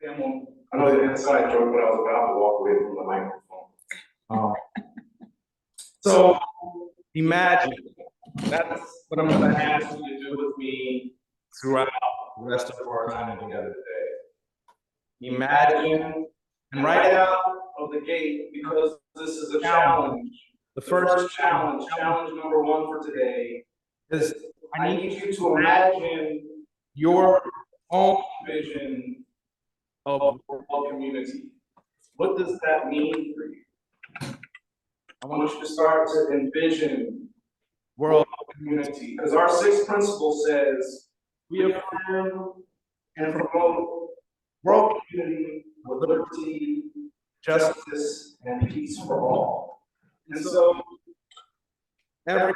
I know the inside joke, but I was about to walk away from the microphone. So imagine, that's what I'm going to ask you to do with me throughout the rest of our time together today. Imagine, and right out of the gate, because this is a challenge, the first challenge number one for today, is I need you to imagine your own vision of world community. What does that mean for you? I want you to start to envision world community, because our sixth principle says we affirm and promote world community with liberty, justice, and peace for all. And so every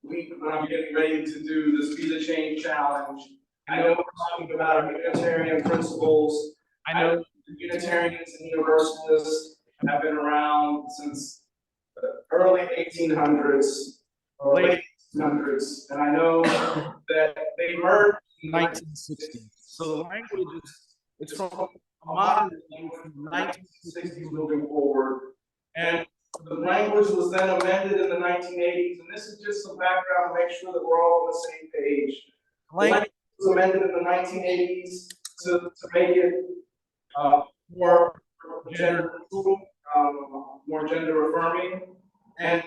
week when I'm getting ready to do this Be the Change challenge, I know we're talking about Unitarian principles. I know Unitarians and Universalists have been around since the early 1800s or late 1800s, and I know that they merged in the 1960s. So the language it's from a modern language from the 1960s moving forward, and the language was then amended in the 1980s, and this is just some background to make sure that we're all on the same page. The language was amended in the 1980s to make it more gender neutral, more gender affirming, and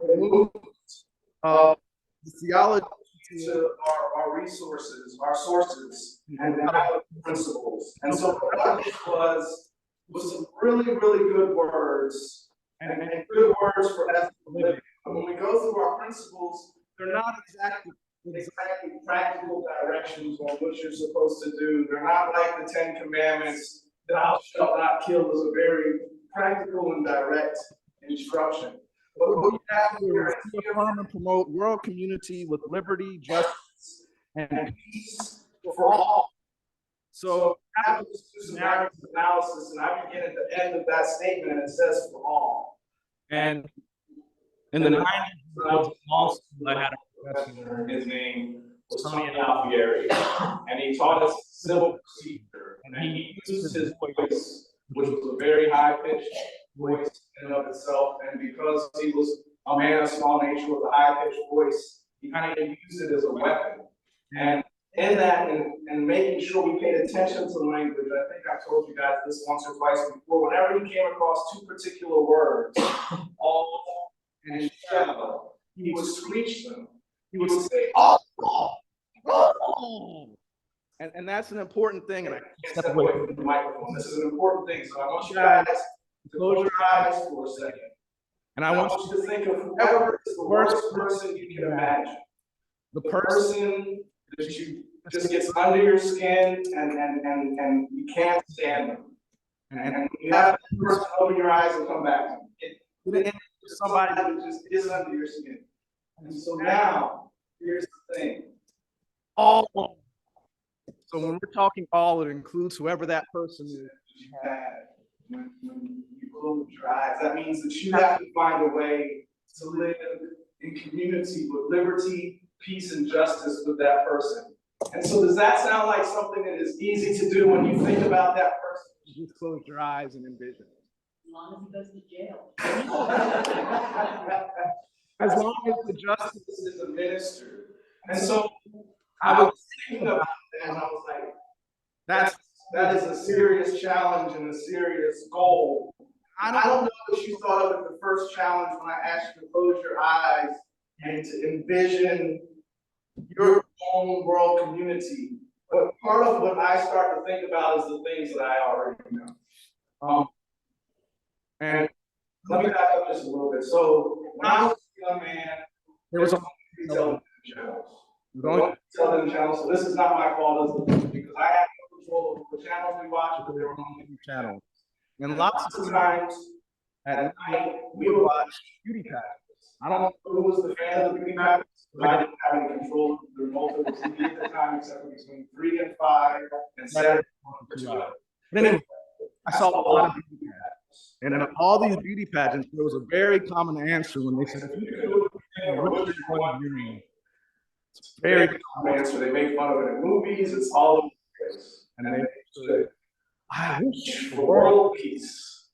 it moved the theology to our resources, our sources, and our principles. And so what it was some really, really good words and good words for ethical living. And when we go through our principles, they're not exactly practical directions on what you're supposed to do. They're not like the 10 Commandments, thou shalt not kill is a very practical and direct instruction. But what you have here is affirm and promote world community with liberty, justice, and peace for all. So after this do some narrative analysis, and I begin at the end of that statement, and it says for all. And in the 90s, when I was in law school, I had a professor, his name was Tony Alfieri, and he taught us civil procedure, and he used his voice, which was a very high-pitched voice in and of itself, and because he was a man of small nature with a high-pitched voice, he kind of used it as a weapon. And in that, and making sure we paid attention to language, I think I told you guys this once or twice before, whenever he came across two particular words, all and shall, he would screech them. He would say, oh. And that's an important thing, and I can't step away from the microphone. This is an important thing, so I want you guys to close your eyes for a second. And I want you to think of whoever is the worst person you can imagine. The person that you just gets under your skin and you can't stand them. And you have that person open your eyes and come back to them. Somebody that just is under your skin. And so now, here's the thing. All. So when we're talking all, it includes whoever that person is that you had when you close your eyes. That means that you have to find a way to live in community with liberty, peace, and justice with that person. And so does that sound like something that is easy to do when you think about that person? You just close your eyes and envision it. As long as he goes to jail. As long as the justice is administered. And so I was thinking about that, and I was like, that is a serious challenge and a serious goal. I don't know what you thought of the first challenge when I asked you to close your eyes and to envision your own world community. But part of what I start to think about is the things that I already know. And let me back up just a little bit. So when I was a young man, there was only 3 television channels. Television channels. So this is not my fault, because I had no control of the channels we watched, but there were only 2 channels. And lots of times at night we would watch beauty pageants. I don't know who was the fan of the beauty pageants, but I didn't have any control of the remote that was TV at the time, except for between 3 and 5 and Saturday for 2 hours. But anyway, I saw a lot of beauty pageants. And in all these beauty pageants, there was a very common answer when they said, if you could do it, which are you going to dream? It's a very common answer. They make fun of it in movies, it's all over the place. And they say, I wish for world peace.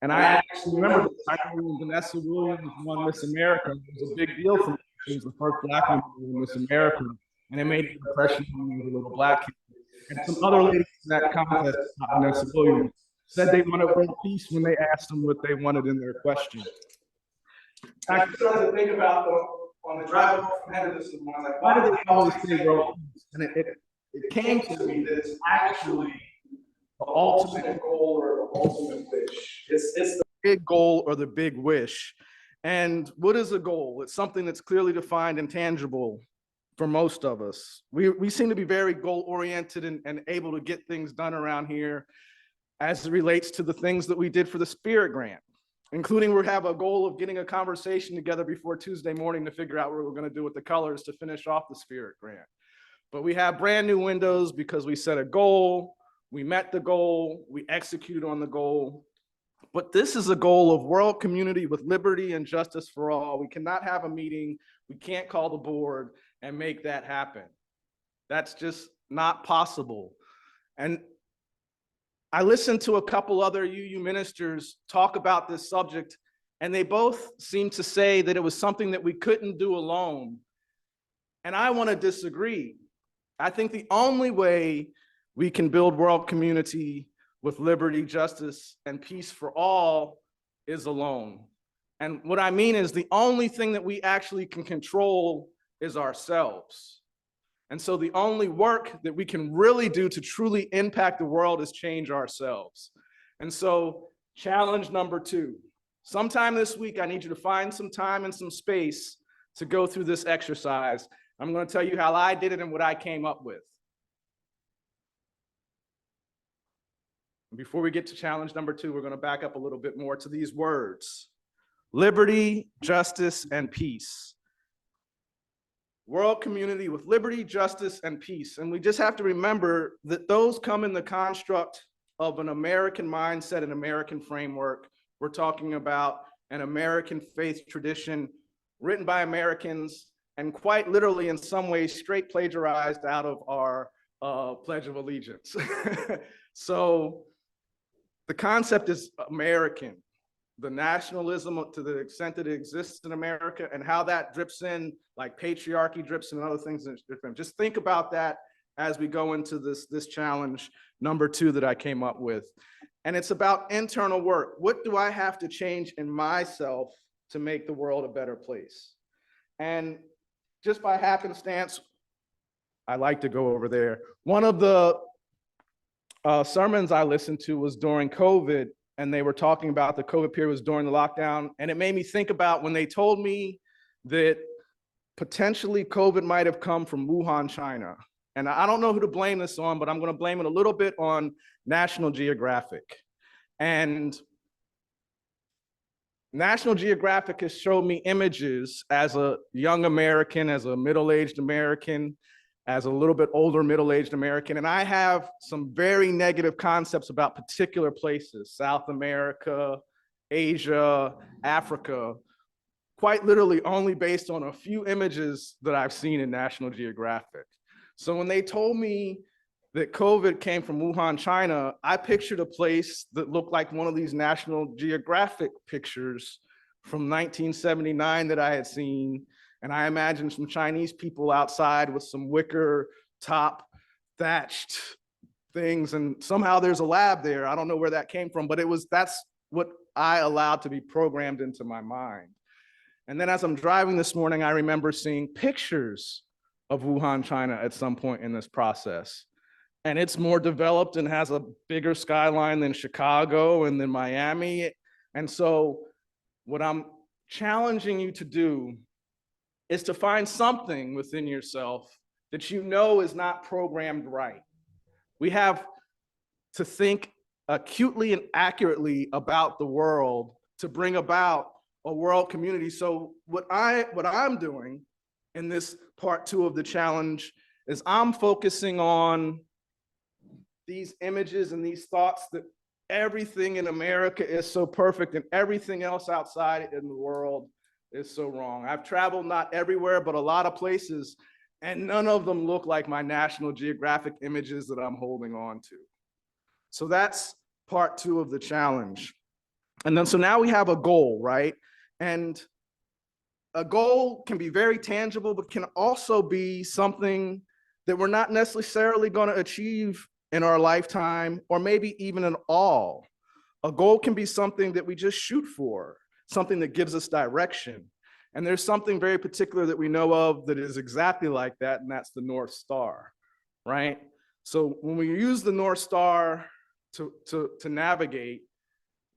And I actually remember this. I remember when Vanessa Williams won Miss America. It was a big deal for me. She was the first Black woman to win Miss America. And it made an impression on me as a little Black kid. And some other ladies in that contest, not Vanessa Williams, said they wanted world peace when they asked them what they wanted in their question. I started to think about on the drive home from Henderson, I was like, why do they always say world peace? And it came to me that it's actually the ultimate goal or the ultimate wish. It's the big goal or the big wish. And what is a goal? It's something that's clearly defined and tangible for most of us. We seem to be very goal-oriented and able to get things done around here as it relates to the things that we did for the Spirit Grant, including we have a goal of getting a conversation together before Tuesday morning to figure out what we're going to do with the colors to finish off the Spirit Grant. But we have brand new windows because we set a goal, we met the goal, we executed on the goal. But this is a goal of world community with liberty and justice for all. We cannot have a meeting, we can't call the board and make that happen. That's just not possible. And I listened to a couple other UU ministers talk about this subject, and they both seemed to say that it was something that we couldn't do alone. And I want to disagree. I think the only way we can build world community with liberty, justice, and peace for all is alone. And what I mean is the only thing that we actually can control is ourselves. And so the only work that we can really do to truly impact the world is change ourselves. And so challenge number 2, sometime this week, I need you to find some time and some space to go through this exercise. I'm going to tell you how I did it and what I came up with. Before we get to challenge number 2, we're going to back up a little bit more to these words: liberty, justice, and peace. World community with liberty, justice, and peace. And we just have to remember that those come in the construct of an American mindset, an American framework. We're talking about an American faith tradition written by Americans and quite literally in some ways straight plagiarized out of our Pledge of Allegiance. So the concept is American. The nationalism to the extent that it exists in America and how that drips in, like patriarchy drips in and other things. Just think about that as we go into this challenge number 2 that I came up with. And it's about internal work. What do I have to change in myself to make the world a better place? And just by happenstance, I like to go over there. One of the sermons I listened to was during COVID, and they were talking about the COVID period was during the lockdown. And it made me think about when they told me that potentially COVID might have come from Wuhan, China. And I don't know who to blame this on, but I'm going to blame it a little bit on National Geographic. And National Geographic has shown me images as a young American, as a middle-aged American, as a little bit older middle-aged American, and I have some very negative concepts about particular places: South America, Asia, Africa, quite literally only based on a few images that I've seen in National Geographic. So when they told me that COVID came from Wuhan, China, I pictured a place that looked like one of these National Geographic pictures from 1979 that I had seen. And I imagined some Chinese people outside with some wicker top thatched things. And somehow there's a lab there. I don't know where that came from, but that's what I allowed to be programmed into my mind. And then as I'm driving this morning, I remember seeing pictures of Wuhan, China at some point in this process. And it's more developed and has a bigger skyline than Chicago and then Miami. And so what I'm challenging you to do is to find something within yourself that you know is not programmed right. We have to think acutely and accurately about the world to bring about a world community. So what I'm doing in this part 2 of the challenge is I'm focusing on these images and these thoughts that everything in America is so perfect and everything else outside in the world is so wrong. I've traveled not everywhere, but a lot of places, and none of them look like my National Geographic images that I'm holding on to. So that's part 2 of the challenge. And then, so now we have a goal, right? And a goal can be very tangible, but can also be something that we're not necessarily going to achieve in our lifetime, or maybe even at all. A goal can be something that we just shoot for, something that gives us direction. And there's something very particular that we know of that is exactly like that, and that's the North Star, right? So when we use the North Star to navigate,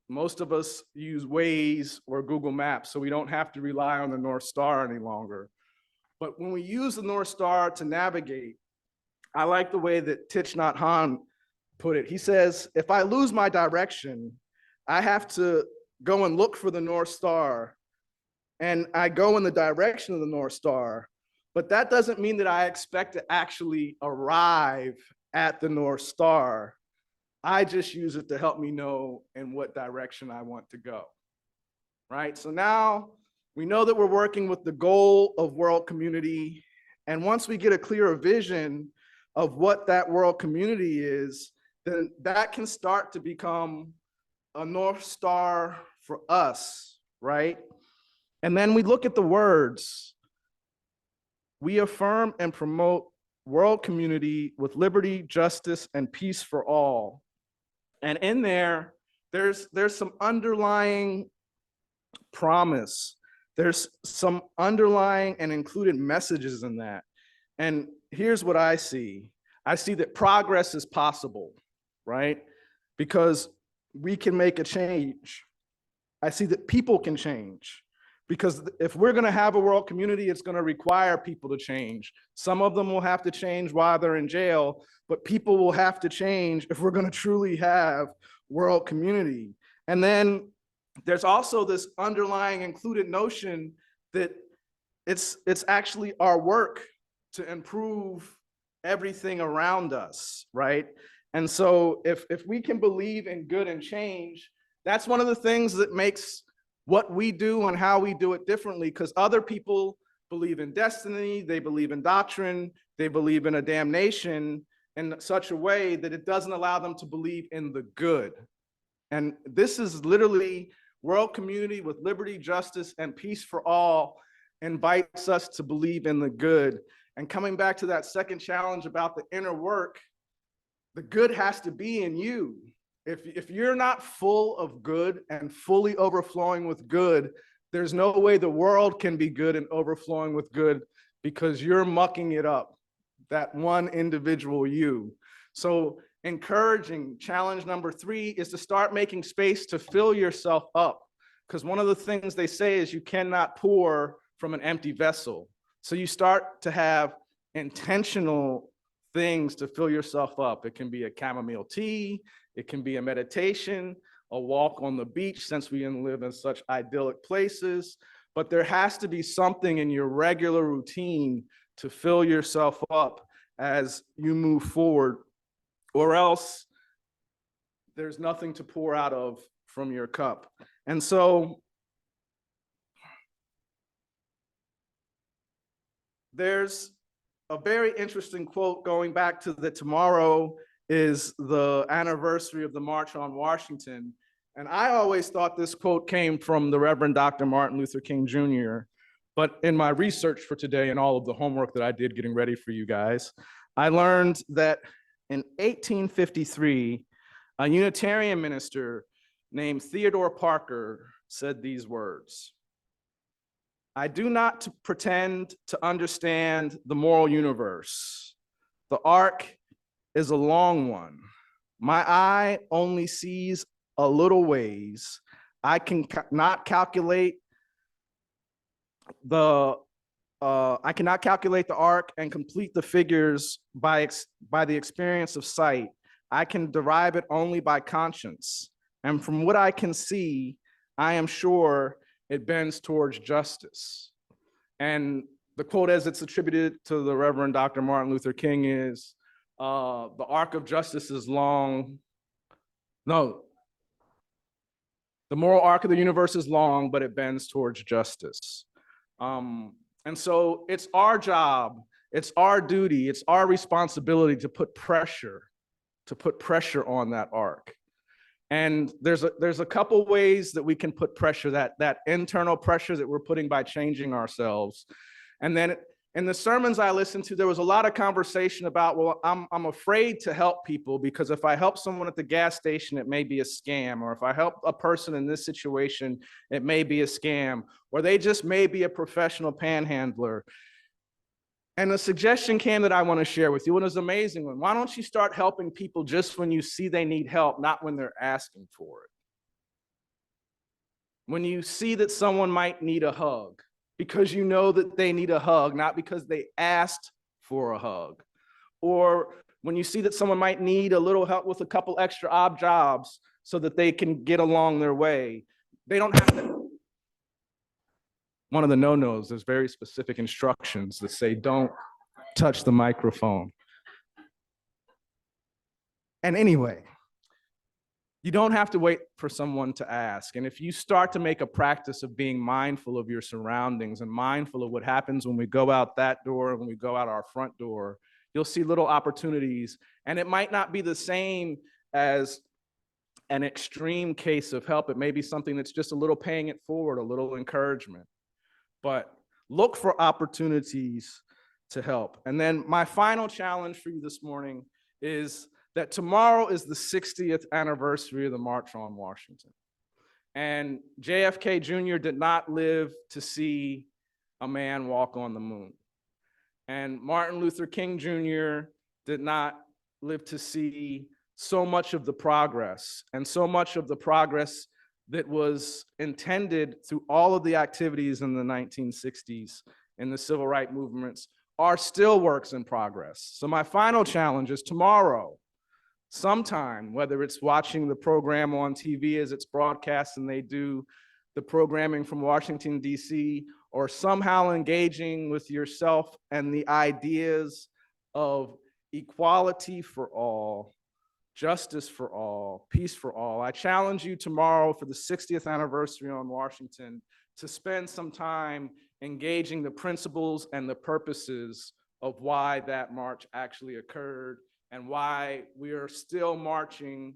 most of us use Waze or Google Maps, so we don't have to rely on the North Star any longer. But when we use the North Star to navigate, I like the way that Thich Nhat Hanh put it. He says, if I lose my direction, I have to go and look for the North Star, and I go in the direction of the North Star, but that doesn't mean that I expect to actually arrive at the North Star. I just use it to help me know in what direction I want to go, right? So now we know that we're working with the goal of world community. And once we get a clearer vision of what that world community is, then that can start to become a North Star for us, right? And then we look at the words. We affirm and promote world community with liberty, justice, and peace for all. And in there, there's some underlying promise. There's some underlying and included messages in that. And here's what I see. I see that progress is possible, right? Because we can make a change. I see that people can change. Because if we're going to have a world community, it's going to require people to change. Some of them will have to change while they're in jail, but people will have to change if we're going to truly have world community. And then there's also this underlying included notion that it's actually our work to improve everything around us, right? And so if we can believe in good and change, that's one of the things that makes what we do and how we do it differently, because other people believe in destiny, they believe in doctrine, they believe in a damnation in such a way that it doesn't allow them to believe in the good. And this is literally world community with liberty, justice, and peace for all invites us to believe in the good. And coming back to that second challenge about the inner work, the good has to be in you. If you're not full of good and fully overflowing with good, there's no way the world can be good and overflowing with good, because you're mucking it up, that one individual you. So encouraging challenge number 3 is to start making space to fill yourself up, because one of the things they say is you cannot pour from an empty vessel. So you start to have intentional things to fill yourself up. It can be a chamomile tea, it can be a meditation, a walk on the beach, since we live in such idyllic places. But there has to be something in your regular routine to fill yourself up as you move forward, or else there's nothing to pour out of from your cup. And so there's a very interesting quote going back to that tomorrow is the anniversary of the March on Washington. And I always thought this quote came from the Reverend Dr. Martin Luther King Jr. But in my research for today and all of the homework that I did getting ready for you guys, I learned that in 1853, a Unitarian minister named Theodore Parker said these words: I do not pretend to understand the moral universe. The arc is a long one. My eye only sees a little ways. I cannot calculate the arc and complete the figures by the experience of sight. I can derive it only by conscience. And from what I can see, I am sure it bends towards justice. And the quote, as it's attributed to the Reverend Dr. Martin Luther King, is, the arc of justice is long. No, the moral arc of the universe is long, but it bends towards justice. And so it's our job, it's our duty, it's our responsibility to put pressure to put pressure on that arc. And there's a couple ways that we can put pressure, that internal pressure that we're putting by changing ourselves. And then in the sermons I listened to, there was a lot of conversation about, well, I'm afraid to help people because if I help someone at the gas station, it may be a scam. Or if I help a person in this situation, it may be a scam. Or they just may be a professional panhandler. And a suggestion came that I want to share with you, and it was an amazing one. Why don't you start helping people just when you see they need help, not when they're asking for it? When you see that someone might need a hug, because you know that they need a hug, not because they asked for a hug. Or when you see that someone might need a little help with a couple extra odd jobs so that they can get along their way. They don't have to. One of the no-nos, there's very specific instructions that say don't touch the microphone. And anyway, you don't have to wait for someone to ask. And if you start to make a practice of being mindful of your surroundings and mindful of what happens when we go out that door and when we go out our front door, you'll see little opportunities. And it might not be the same as an extreme case of help. It may be something that's just a little paying it forward, a little encouragement. But look for opportunities to help. And then my final challenge for you this morning is that tomorrow is the 60th anniversary of the March on Washington. And JFK Jr. did not live to see a man walk on the moon. And Martin Luther King Jr. did not live to see so much of the progress, and so much of the progress that was intended through all of the activities in the 1960s in the civil rights movements are still works in progress. So my final challenge is tomorrow, sometime, whether it's watching the program on TV as it's broadcast and they do the programming from Washington, D.C., or somehow engaging with yourself and the ideas of equality for all, justice for all, peace for all. I challenge you tomorrow for the 60th anniversary on Washington to spend some time engaging the principles and the purposes of why that march actually occurred and why we are still marching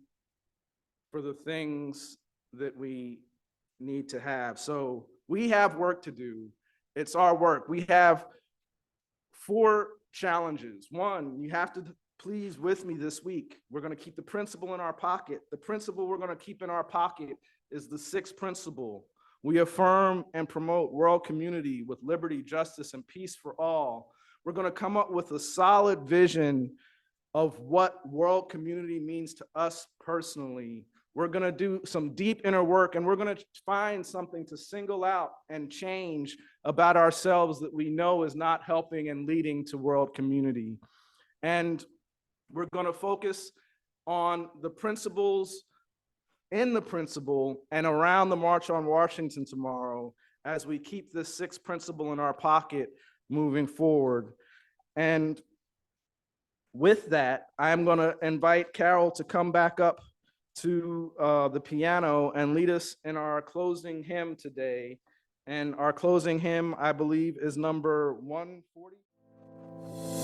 for the things that we need to have. So we have work to do. It's our work. We have 4 challenges. 1, you have to please with me this week. We're going to keep the principle in our pocket. The principle we're going to keep in our pocket is the 6th principle. We affirm and promote world community with liberty, justice, and peace for all. We're going to come up with a solid vision of what world community means to us personally. We're going to do some deep inner work, and we're going to find something to single out and change about ourselves that we know is not helping and leading to world community. And we're going to focus on the principles in the principle and around the March on Washington tomorrow as we keep this 6th principle in our pocket moving forward. And with that, I'm going to invite Carol to come back up to the piano and lead us in our closing hymn today. And our closing hymn, I believe, is number 140.